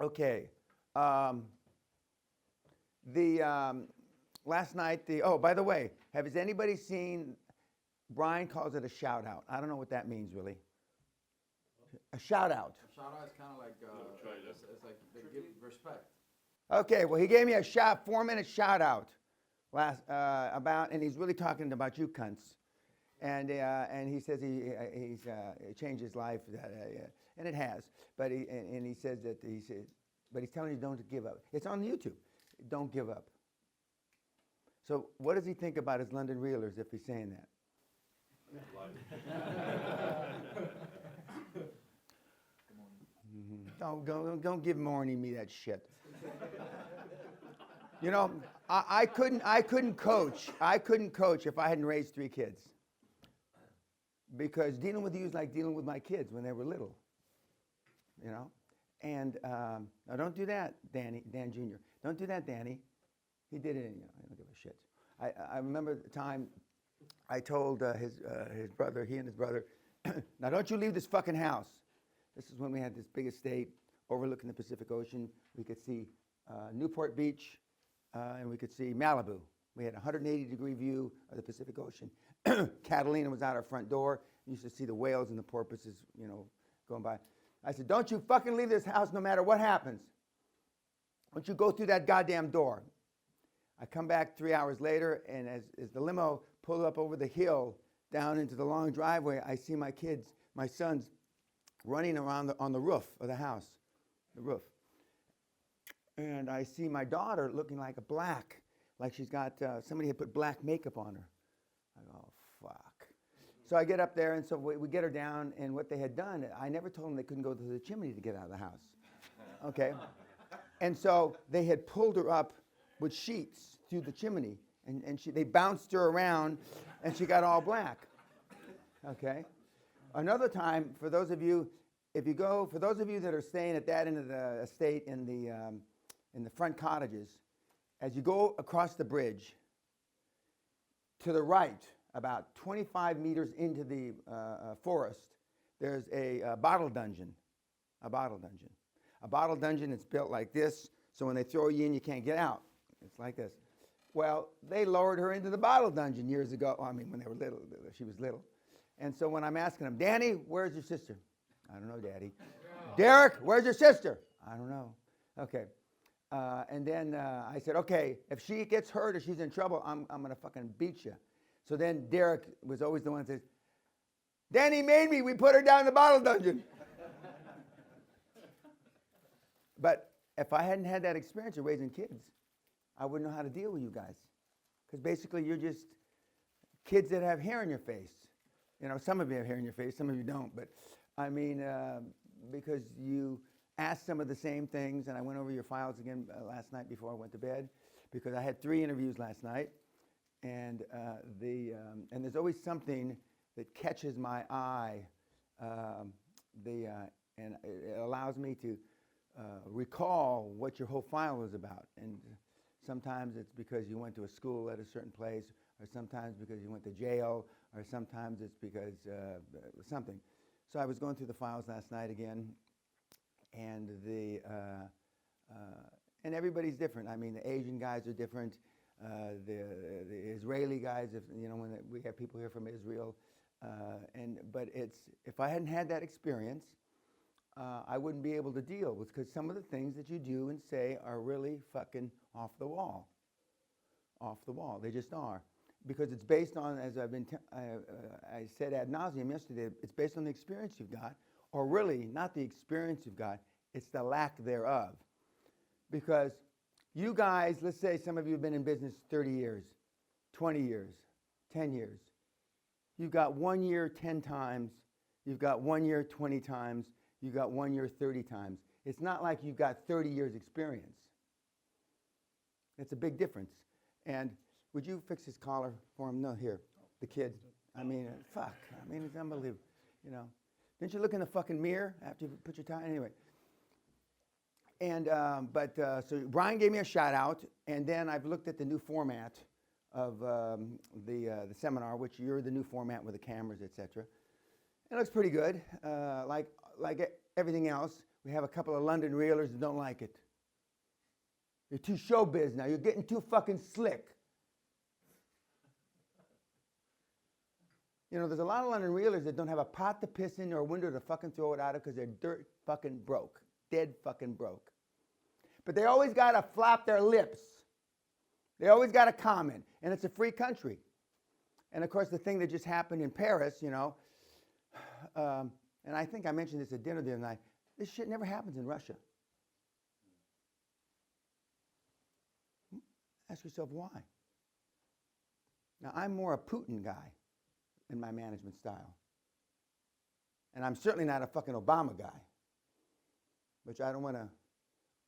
Okay. Last night, by the way, has anybody seen, Brian calls it a shout out. I don't know what that means really. A shout out. A shout out is kind of like, it's like they give respect. Okay, well, he gave me a 4-minute shout out and he's really talking about you cunts. And he says he's changed his life, and it has. But he says but he's telling you don't give up. It's on YouTube. Don't give up. So what does he think about his London Reelers if he's saying that? Don't give Morning me that shit. You know, I couldn't coach. I couldn't coach if I hadn't raised 3 kids. Because dealing with you is like dealing with my kids when they were little. You know? And now don't do that, Dan Jr. Don't do that, Danny. He did it, I don't give a shit. I remember the time I told his brother, he and his brother, now don't you leave this fucking house. This is when we had this big estate overlooking the Pacific Ocean. We could see Newport Beach, and we could see Malibu. We had a 180-degree view of the Pacific Ocean. Catalina was out our front door. You used to see the whales and the porpoises, going by. I said, don't you fucking leave this house no matter what happens. Don't you go through that goddamn door. I come back 3 hours later, and as the limo pulled up over the hill down into the long driveway, I see my sons, running around on the roof of the house, the roof. And I see my daughter looking like she's got, somebody had put black makeup on her. I go, oh, fuck. So I get up there, and so we get her down, and what they had done, I never told them they couldn't go to the chimney to get out of the house. Okay? And so they had pulled her up with sheets through the chimney, and they bounced her around, and she got all black. Okay? Another time, for those of you that are staying at that end of the estate in the front cottages, as you go across the bridge, to the right, about 25 meters into the forest, there's a bottle dungeon. A bottle dungeon. A bottle dungeon is built like this, so when they throw you in, you can't get out. It's like this. Well, they lowered her into the bottle dungeon years ago. I mean, when they were little, she was little. And so when I'm asking them, Danny, where's your sister? I don't know, Daddy. Derek, where's your sister? I don't know. Okay. And then I said, okay, if she gets hurt or she's in trouble, I'm going to fucking beat you. So then Derek was always the one that says, Danny made me. We put her down in the bottle dungeon. But if I hadn't had that experience of raising kids, I wouldn't know how to deal with you guys. Because basically you're just kids that have hair in your face. Some of you have hair in your face, some of you don't. But I mean, because you asked some of the same things, and I went over your files again last night before I went to bed, because I had 3 interviews last night, and there's always something that catches my eye, and it allows me to recall what your whole file is about. And sometimes it's because you went to a school at a certain place, or sometimes because you went to jail, or sometimes it's because something. So I was going through the files last night again, and and everybody's different. I mean, the Asian guys are different. The Israeli guys, when we have people here from Israel, but if I hadn't had that experience, I wouldn't be able to deal with, because some of the things that you do and say are really fucking off the wall. Off the wall. They just are. Because it's based on, as I said ad nauseum yesterday, it's based on the experience you've got, or really not the experience you've got, it's the lack thereof. Because you guys, let's say some of you have been in business 30 years, 20 years, 10 years. You've got 1 year 10 times, you've got 1 year 20 times, you've got 1 year 30 times. It's not like you've got 30 years experience. It's a big difference. And would you fix his collar for him? No, here, the kid. I mean, fuck. I mean, it's unbelievable. Didn't you look in the fucking mirror after you put your tie? Anyway. And so Brian gave me a shout out, and then I've looked at the new format of the seminar, which you're the new format with the cameras, etc. It looks pretty good. Like everything else, We have a couple of London reelers that don't like it. You're too showbiz now. You're getting too fucking slick. You know, there's a lot of London reelers that don't have a pot to piss in or a window to fucking throw it out of because they're dirt fucking broke. Dead fucking broke. But they always got to flap their lips. They always got to comment. And it's a free country. And of course, the thing that just happened in Paris, you know, and I think I mentioned this at dinner the other night, this shit never happens in Russia. Ask yourself why. Now, I'm more a Putin guy in my management style. And I'm certainly not a fucking Obama guy, which I don't want to,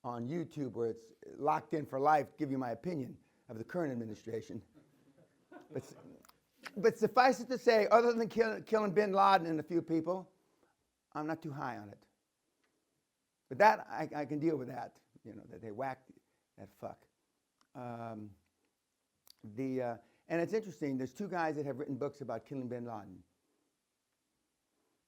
on YouTube where it's locked in for life, give you my opinion of the current administration. But suffice it to say, other than killing bin Laden and a few people, I'm not too high on it. But that, I can deal with that, you know, that they whacked that fuck. And it's interesting, there's two guys that have written books about killing bin Laden.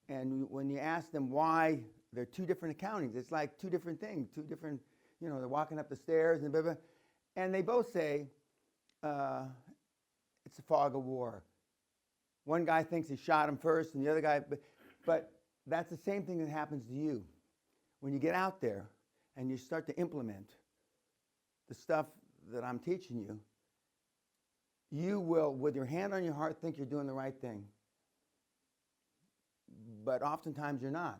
And when you ask them why they're two different accountings, it's like two different things, two different, you know, they're walking up the stairs and blah, blah, and they both say, it's a fog of war. One guy thinks he shot him first and the other guy, but that's the same thing that happens to you. When you get out there and you start to implement the stuff that I'm teaching you, you will, with your hand on your heart, think you're doing the right thing. But oftentimes you're not.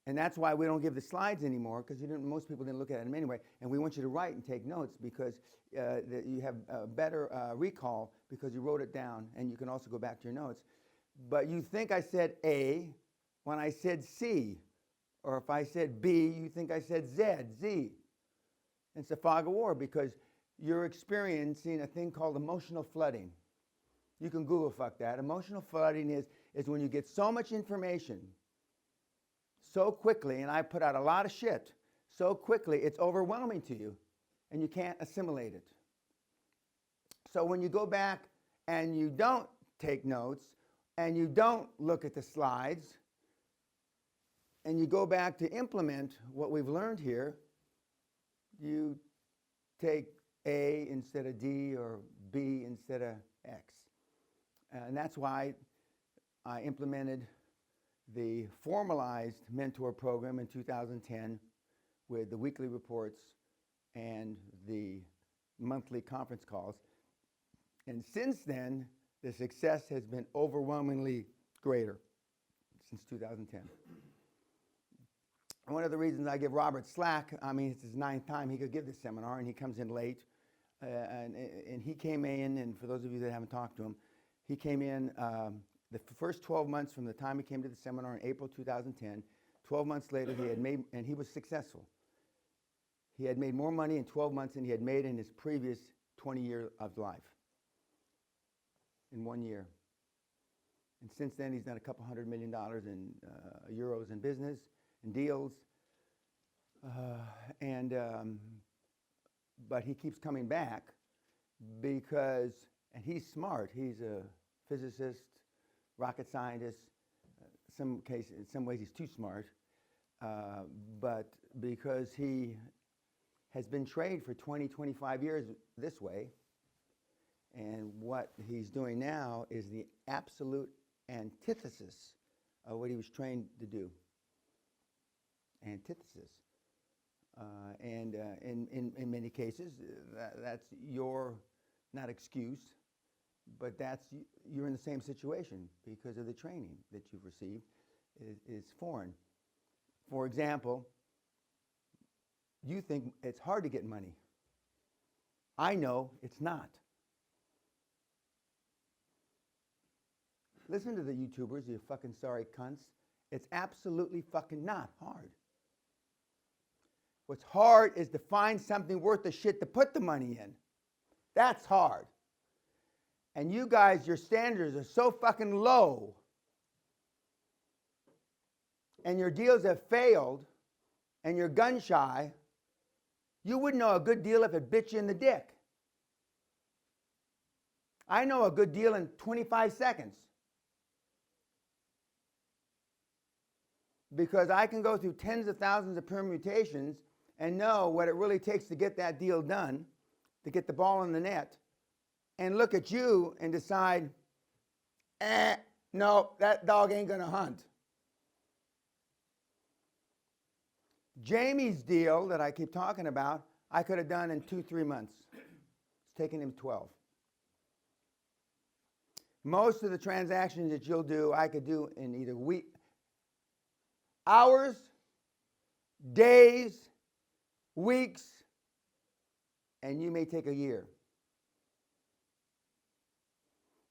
And that's why we don't give the slides anymore, because most people didn't look at them anyway. And we want you to write and take notes because you have a better recall because you wrote it down, and you can also go back to your notes. But you think I said A when I said C. Or if I said B, you think I said Z. It's a fog of war because you're experiencing a thing called emotional flooding. You can Google fuck that. Emotional flooding is when you get so much information so quickly, and I put out a lot of shit, so quickly it's overwhelming to you, and you can't assimilate it. So when you go back and you don't take notes, and you don't look at the slides, and you go back to implement what we've learned here, you take A instead of D or B instead of X. And that's why I implemented the formalized mentor program in 2010 with the weekly reports and the monthly conference calls. And since then, the success has been overwhelmingly greater since 2010. And one of the reasons I give Robert slack, I mean, it's his 9th time he could give this seminar, and he comes in late. And he came in, and for those of you that haven't talked to him, he came in the first 12 months from the time he came to the seminar in April 2010. 12 months later, he had made, and he was successful. He had made more money in 12 months than he had made in his previous 20 years of life. In 1 year. And since then, he's done a couple $100 million in euros in business and deals. But he keeps coming back because, and he's smart. He's a physicist, rocket scientist. In some ways, he's too smart. But because he has been trained for 20, 25 years this way, and what he's doing now is the absolute antithesis of what he was trained to do. Antithesis. And in many cases, that's your, not excuse, but you're in the same situation because of the training that you've received is foreign. For example, you think it's hard to get money. I know it's not. Listen to the YouTubers, you fucking sorry cunts. It's absolutely fucking not hard. What's hard is to find something worth the shit to put the money in. That's hard. And you guys, your standards are so fucking low, and your deals have failed, and you're gun shy, you wouldn't know a good deal if it bit you in the dick. I know a good deal in 25 seconds. because I can go through tens of thousands of permutations and know what it really takes to get that deal done, to get the ball in the net, and look at you and decide, no, that dog ain't going to hunt. Jamie's deal that I keep talking about, I could have done in 2-3 months. It's taken him 12. Most of the transactions that you'll do, I could do in either hours, days, weeks, and you may take a year.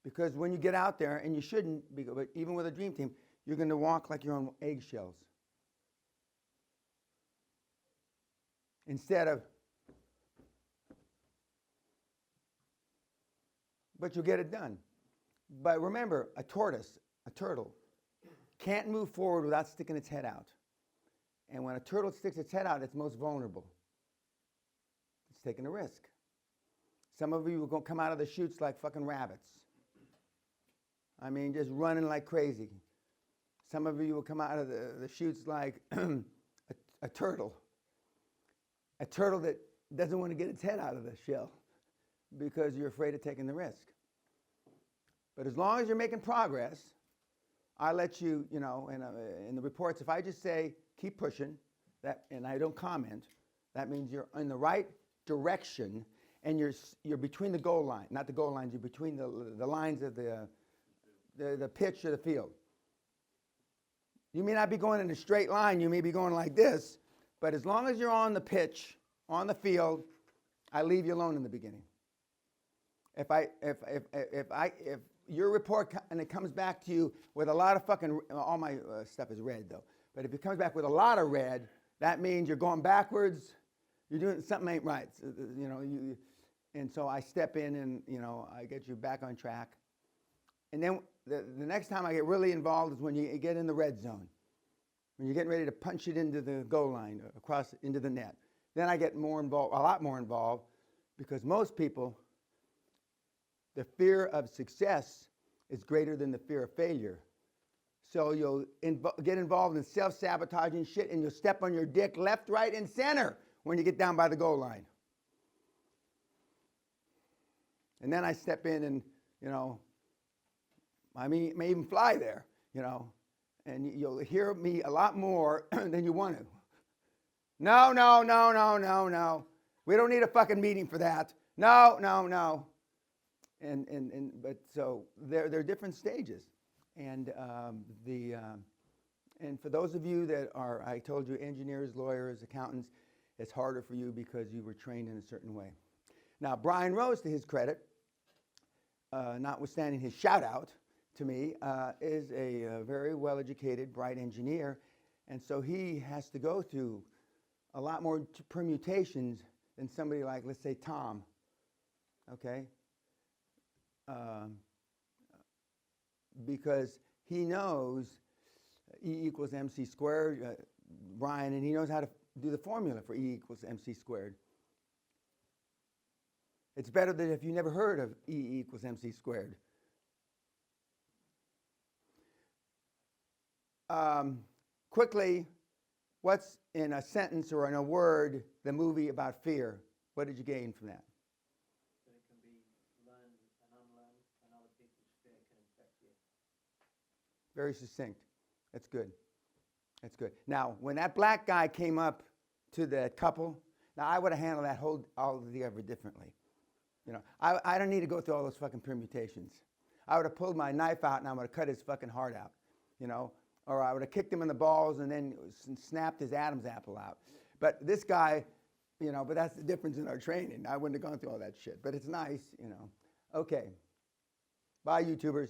Because when you get out there, and you shouldn't, but even with a dream team, you're going to walk like you're on eggshells. Instead of, but you'll get it done. But remember, a turtle, can't move forward without sticking its head out. And when a turtle sticks its head out, it's most vulnerable. It's taking a risk. Some of you will come out of the chutes like fucking rabbits. I mean, just running like crazy. Some of you will come out of the chutes like a turtle. A turtle that doesn't want to get its head out of the shell because you're afraid of taking the risk. But as long as you're making progress, I let you, in the reports, if I just say, keep pushing, and I don't comment, that means you're in the right direction, and you're between the goal line, not the goal lines, you're between the lines of the pitch of the field. You may not be going in a straight line, you may be going like this, but as long as you're on the pitch, on the field, I leave you alone in the beginning. If your report and it comes back to you with a lot of fucking, all my stuff is red though, but if it comes back with a lot of red, that means you're going backwards, you're doing something ain't right. And so I step in and I get you back on track. And then the next time I get really involved is when you get in the red zone, when you're getting ready to punch it into the goal line, across into the net. Then I get more involved, a lot more involved, because most people, the fear of success is greater than the fear of failure. So you'll get involved in self-sabotaging shit, and you'll step on your dick left, right, and center when you get down by the goal line. And then I step in and, I may even fly there, and you'll hear me a lot more than you want to. No. We don't need a fucking meeting for that. No. But so there are different stages. And and for those of you that are, I told you, engineers, lawyers, accountants, it's harder for you because you were trained in a certain way. Now, Brian Rose, to his credit, notwithstanding his shout out to me, is a very well-educated, bright engineer. And so he has to go through a lot more permutations than somebody like, let's say, Tom, okay? Because he knows E equals MC squared, Brian, and he knows how to do the formula for E equals MC squared. It's better than if you never heard of E equals MC squared. Quickly, what's in a sentence or in a word the movie about fear? What did you gain from that? That it can be learned and unlearned, and other people's fear can infect you. Very succinct. That's good. That's good. Now, when that black guy came up to the couple, now I would have handled that altogether differently. I don't need to go through all those fucking permutations. I would have pulled my knife out and I would have cut his fucking heart out, or I would have kicked him in the balls and then snapped his Adam's apple out. But this guy, but that's the difference in our training. I wouldn't have gone through all that shit. But it's nice, Okay. Bye, YouTubers.